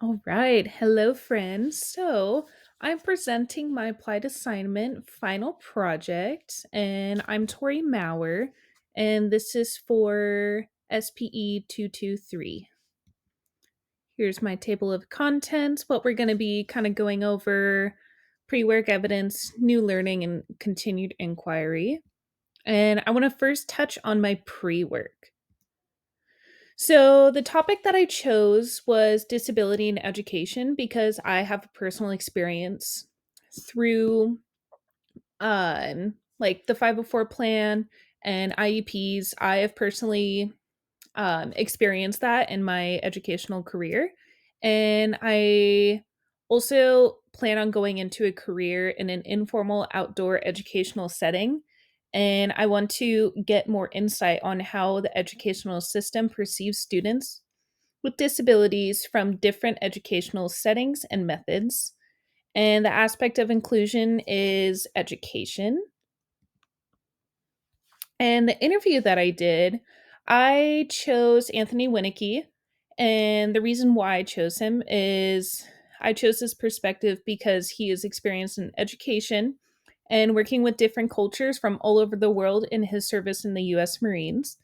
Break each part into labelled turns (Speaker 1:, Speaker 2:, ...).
Speaker 1: All right. Hello, friends. So, I'm presenting my applied assignment final project, and I'm Torri Maurer, and this is for SPE 223. Here's my table of contents, what we're going to be kind of going over: pre work evidence, new learning, and continued inquiry. And I want to first touch on my pre work. So, the topic that I chose was disability in education because I have a personal experience through like the 504 plan and IEPs. I have personally experienced that in my educational career. And I also plan on going into a career in an informal outdoor educational setting. And I want to get more insight on how the educational system perceives students with disabilities from different educational settings and methods. And the aspect of inclusion is education. And the interview that I did, I chose Anthony Winnicky. And the reason why I chose him is I chose his perspective because he is experienced in education and working with different cultures from all over the world in his service in the US Marines.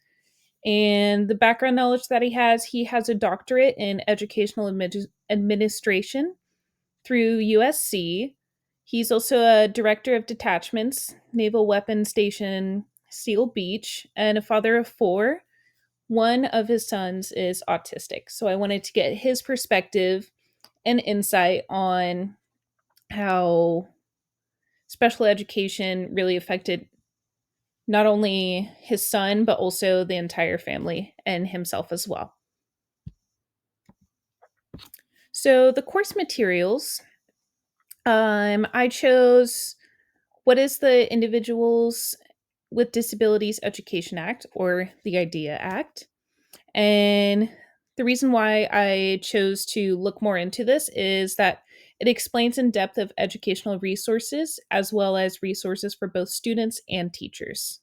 Speaker 1: And the background knowledge that he has a doctorate in educational administration through USC. He's also a director of detachments, Naval Weapons Station Seal Beach, and a father of four. One of his sons is autistic. So I wanted to get his perspective and insight on how special education really affected not only his son, but also the entire family and himself as well. So the course materials, I chose what is the Individuals with Disabilities Education Act, or the IDEA Act. And the reason why I chose to look more into this is that it explains in depth of educational resources as well as resources for both students and teachers.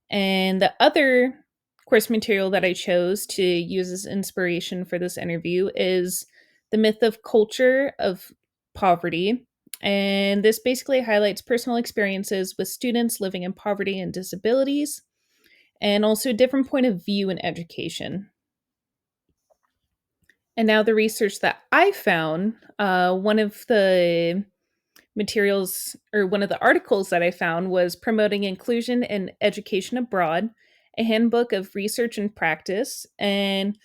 Speaker 1: And the other course material that I chose to use as inspiration for this interview is The Myth of Culture of Poverty. And this basically highlights personal experiences with students living in poverty and disabilities, and also a different point of view in education. And now the research that I found, one of the materials or one of the articles that I found was Promoting Inclusion in Education Abroad, a handbook of research and practice. And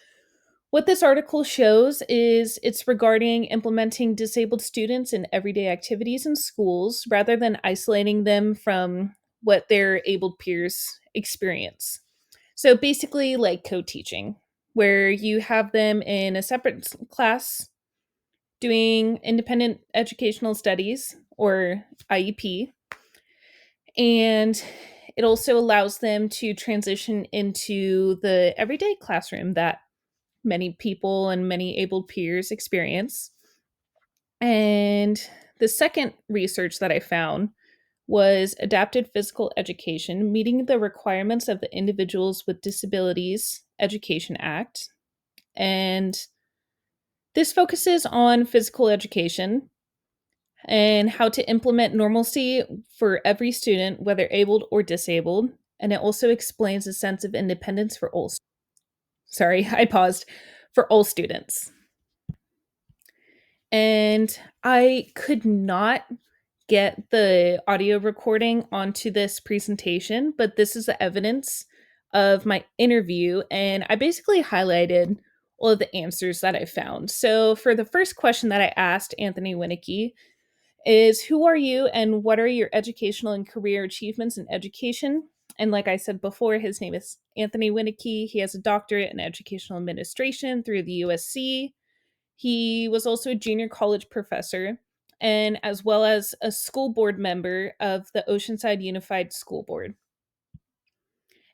Speaker 1: what this article shows is it's regarding implementing disabled students in everyday activities in schools rather than isolating them from what their abled peers experience. So basically, like co teaching, where you have them in a separate class doing independent educational studies or IEP. And it also allows them to transition into the everyday classroom that many people and many able peers experience. And the second research that I found was Adapted Physical Education, Meeting the Requirements of the Individuals with Disabilities Education Act. And this focuses on physical education and how to implement normalcy for every student, whether abled or disabled. And it also explains a sense of independence for all. Sorry, I paused. For all students. And I could not get the audio recording onto this presentation, but this is the evidence of my interview. And I basically highlighted all of the answers that I found. So, for the first question that I asked Anthony Winnicky, is who are you and what are your educational and career achievements in education? And like I said before, his name is Anthony Winnicky. He has a doctorate in educational administration through the USC. He was also a junior college professor and as well as a school board member of the Oceanside Unified School Board.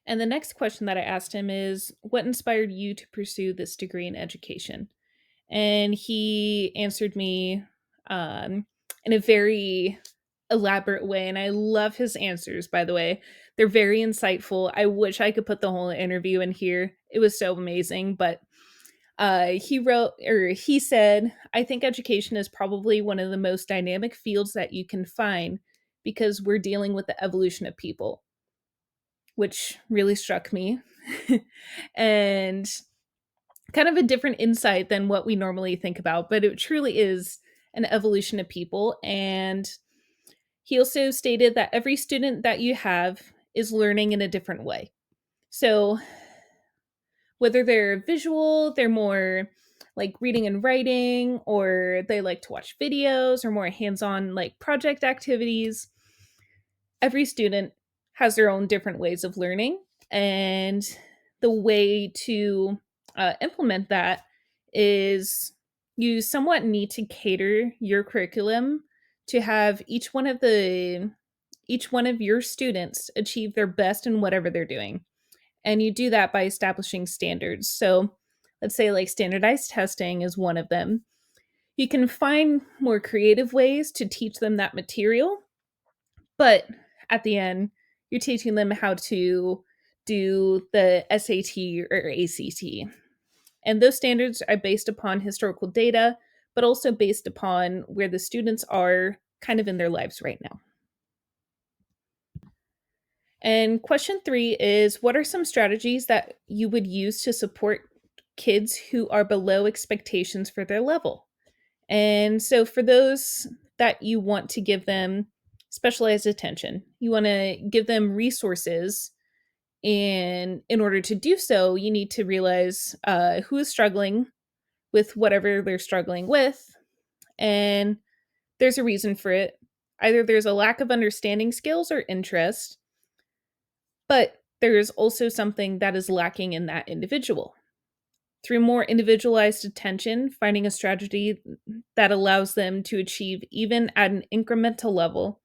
Speaker 1: And the next question that I asked him is, what inspired you to pursue this degree in education? And he answered me in a very elaborate way. And I love his answers, by the way. They're very insightful. I wish I could put the whole interview in here. It was so amazing. But He said, I think education is probably one of the most dynamic fields that you can find because we're dealing with the evolution of people, which really struck me. And kind of a different insight than what we normally think about, but it truly is an evolution of people. And he also stated that every student that you have is learning in a different way. So whether they're visual, they're more like reading and writing, or they like to watch videos, or more hands on like project activities, every student has their own different ways of learning. And the way to implement that is you somewhat need to cater your curriculum to have each one of your students achieve their best in whatever they're doing. And you do that by establishing standards. So let's say like standardized testing is one of them. You can find more creative ways to teach them that material, but at the end, you're teaching them how to do the SAT or ACT. And those standards are based upon historical data, but also based upon where the students are kind of in their lives right now. And question 3 is, what are some strategies that you would use to support kids who are below expectations for their level? And so, for those that you want to give them specialized attention, you want to give them resources. And in order to do so, you need to realize who is struggling with whatever they're struggling with. And there's a reason for it. Either there's a lack of understanding skills or interest, but there's also something that is lacking in that individual. Through more individualized attention, finding a strategy that allows them to achieve even at an incremental level,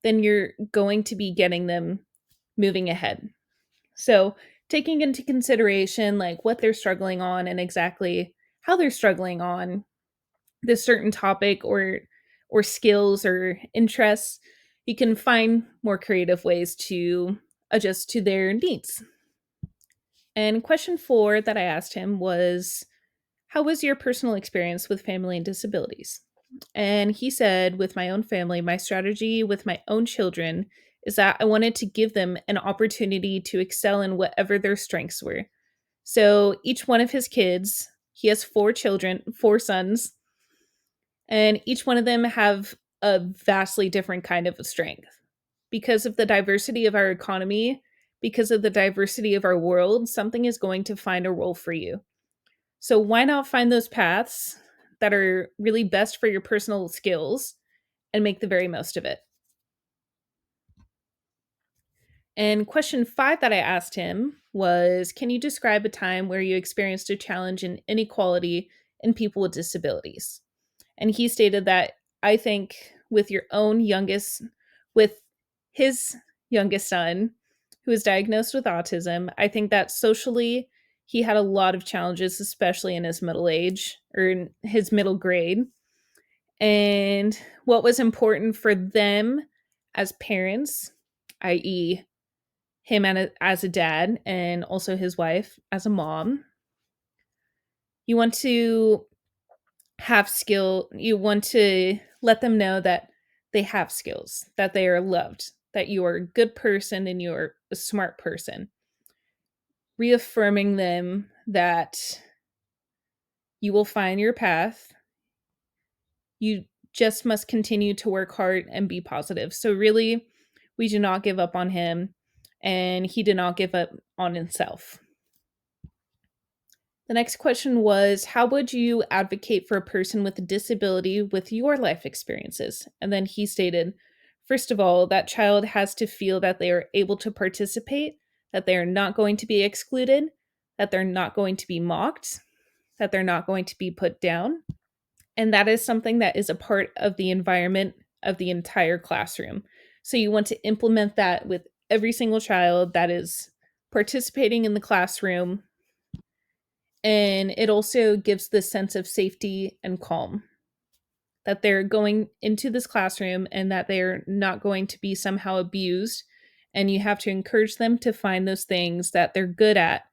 Speaker 1: then you're going to be getting them moving ahead. So, taking into consideration like what they're struggling on and exactly how they're struggling on this certain topic or skills or interests, you can find more creative ways to adjust to their needs. And question 4 that I asked him was, how was your personal experience with family and disabilities? And he said, with my own family, my strategy with my own children is that I wanted to give them an opportunity to excel in whatever their strengths were. So each one of his kids, he has 4 children, 4 sons, and each one of them have a vastly different kind of a strength. Because of the diversity of our economy, because of the diversity of our world, something is going to find a role for you. So why not find those paths that are really best for your personal skills and make the very most of it? And question 5 that I asked him was, can you describe a time where you experienced a challenge in inequality in people with disabilities? And he stated that, I think with his youngest son, who was diagnosed with autism, I think that socially he had a lot of challenges, especially in his middle age or in his middle grade. And what was important for them as parents, i.e., him as a dad and also his wife as a mom, you want to you want to let them know that they have skills, that they are loved, that you are a good person and you're a smart person. Reaffirming them that you will find your path. You just must continue to work hard and be positive. So, really, we do not give up on him, and he did not give up on himself. The next question was, how would you advocate for a person with a disability with your life experiences? And then he stated, first of all, that child has to feel that they are able to participate, that they are not going to be excluded, that they're not going to be mocked, that they're not going to be put down. And that is something that is a part of the environment of the entire classroom. So you want to implement that with every single child that is participating in the classroom. And it also gives this sense of safety and calm, that they're going into this classroom and that they're not going to be somehow abused. And you have to encourage them to find those things that they're good at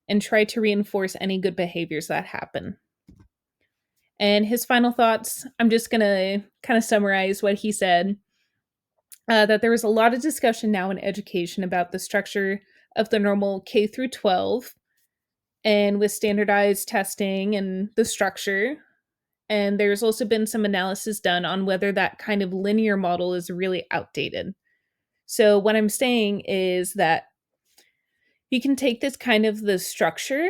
Speaker 1: and try to reinforce any good behaviors that happen. And his final thoughts, I'm just going to kind of summarize what he said, that there was a lot of discussion now in education about the structure of the normal K through 12 and with standardized testing and the structure. And there's also been some analysis done on whether that kind of linear model is really outdated. So, what I'm saying is that you can take this kind of the structure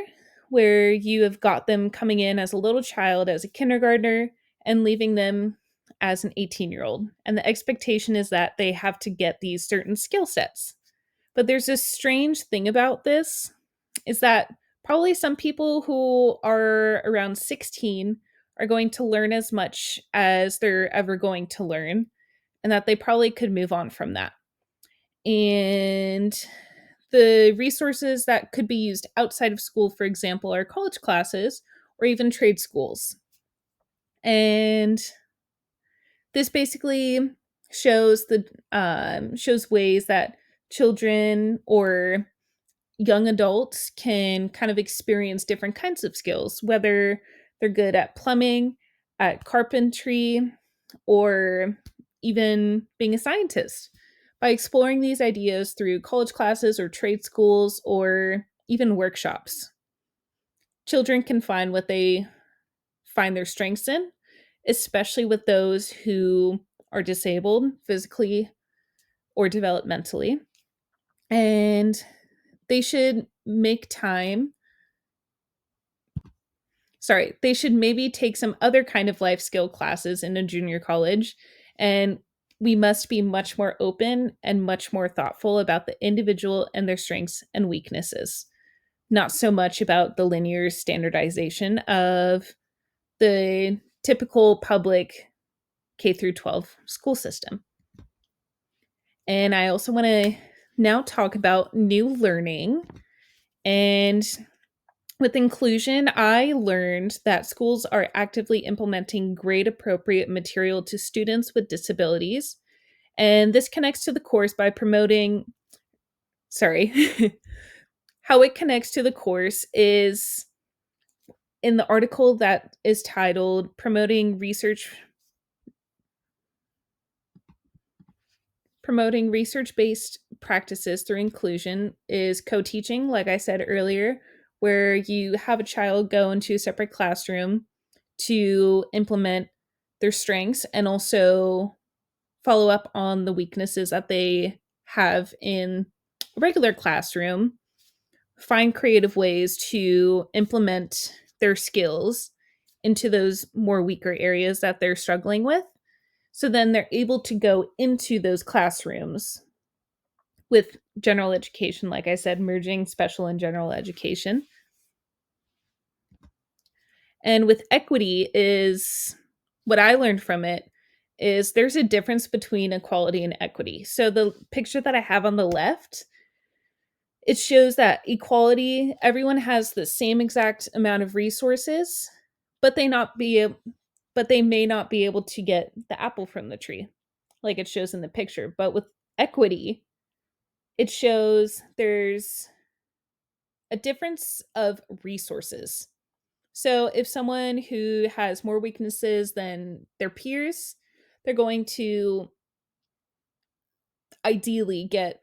Speaker 1: where you have got them coming in as a little child, as a kindergartner, and leaving them as an 18-year-old. And the expectation is that they have to get these certain skill sets. But there's this strange thing about this is that probably some people who are around 16 are going to learn as much as they're ever going to learn, and that they probably could move on from that. And the resources that could be used outside of school, for example, are college classes or even trade schools. And this basically shows ways that children or young adults can kind of experience different kinds of skills, whether they're good at plumbing, at carpentry, or even being a scientist. By exploring these ideas through college classes or trade schools or even workshops, children can find what they find their strengths in, especially with those who are disabled physically or developmentally. And they should make time they should maybe take some other kind of life skill classes in a junior college. And we must be much more open and much more thoughtful about the individual and their strengths and weaknesses, not so much about the linear standardization of the typical public K through 12 school system. And I also want to now talk about new learning. And with inclusion, I learned that schools are actively implementing grade appropriate material to students with disabilities. And this connects to the course by promoting, sorry, how it connects to the course is in the article that is titled Promoting research-based practices through inclusion is co-teaching, like I said earlier, where you have a child go into a separate classroom to implement their strengths and also follow up on the weaknesses that they have in a regular classroom, find creative ways to implement their skills into those more weaker areas that they're struggling with. So then they're able to go into those classrooms with general education, like I said, merging special and general education. And with equity is what I learned from it is there's a difference between equality and equity. So the picture that I have on the left, it shows that equality, everyone has the same exact amount of resources, but they may not be able to get the apple from the tree like it shows in the picture. But with equity, it shows there's a difference of resources. So if someone who has more weaknesses than their peers, they're going to ideally get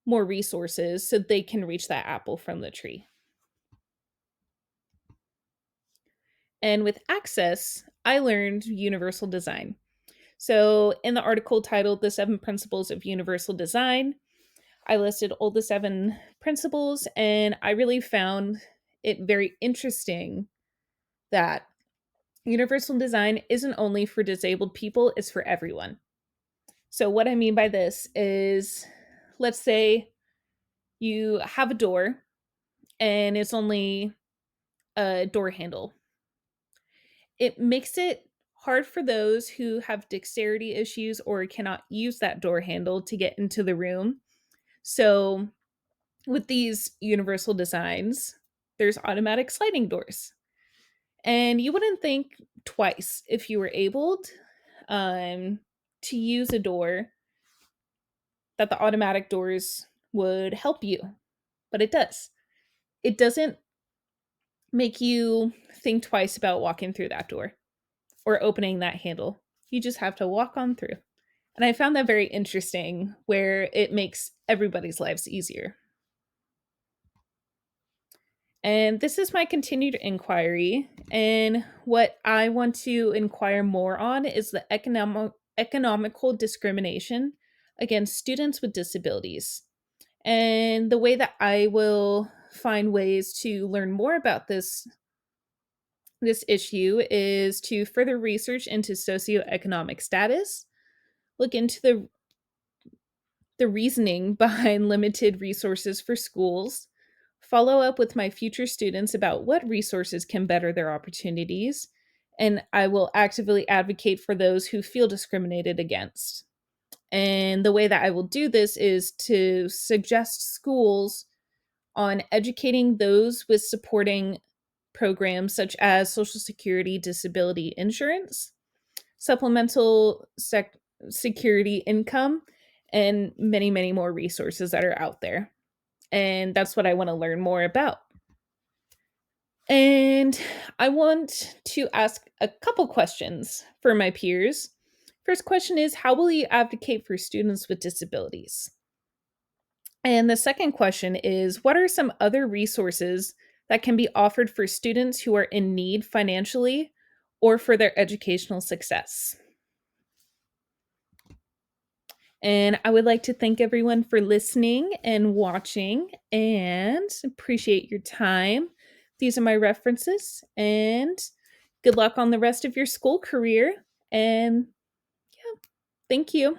Speaker 1: more resources so they can reach that apple from the tree. And with access, I learned universal design. So in the article titled The 7 Principles of Universal Design, I listed all the 7 principles, and I really found it very interesting that universal design isn't only for disabled people, it's for everyone. So, what I mean by this is, let's say you have a door and it's only a door handle. It makes it hard for those who have dexterity issues or cannot use that door handle to get into the room. So, with these universal designs, there's automatic sliding doors. And you wouldn't think twice if you were able to use a door that the automatic doors would help you, but it does. It doesn't make you think twice about walking through that door or opening that handle. You just have to walk on through. And I found that very interesting where it makes everybody's lives easier. And this is my continued inquiry. And what I want to inquire more on is the economical discrimination against students with disabilities. And the way that I will find ways to learn more about this issue is to further research into socioeconomic status, look into the reasoning behind limited resources for schools, follow up with my future students about what resources can better their opportunities, and I will actively advocate for those who feel discriminated against. And the way that I will do this is to suggest schools on educating those with supporting programs such as Social Security disability insurance, supplemental security income, and many, many more resources that are out there. And that's what I want to learn more about. And I want to ask a couple questions for my peers. First question is, how will you advocate for students with disabilities? And the second question is, what are some other resources that can be offered for students who are in need financially or for their educational success? And I would like to thank everyone for listening and watching and appreciate your time. These are my references, and good luck on the rest of your school career. And yeah, thank you.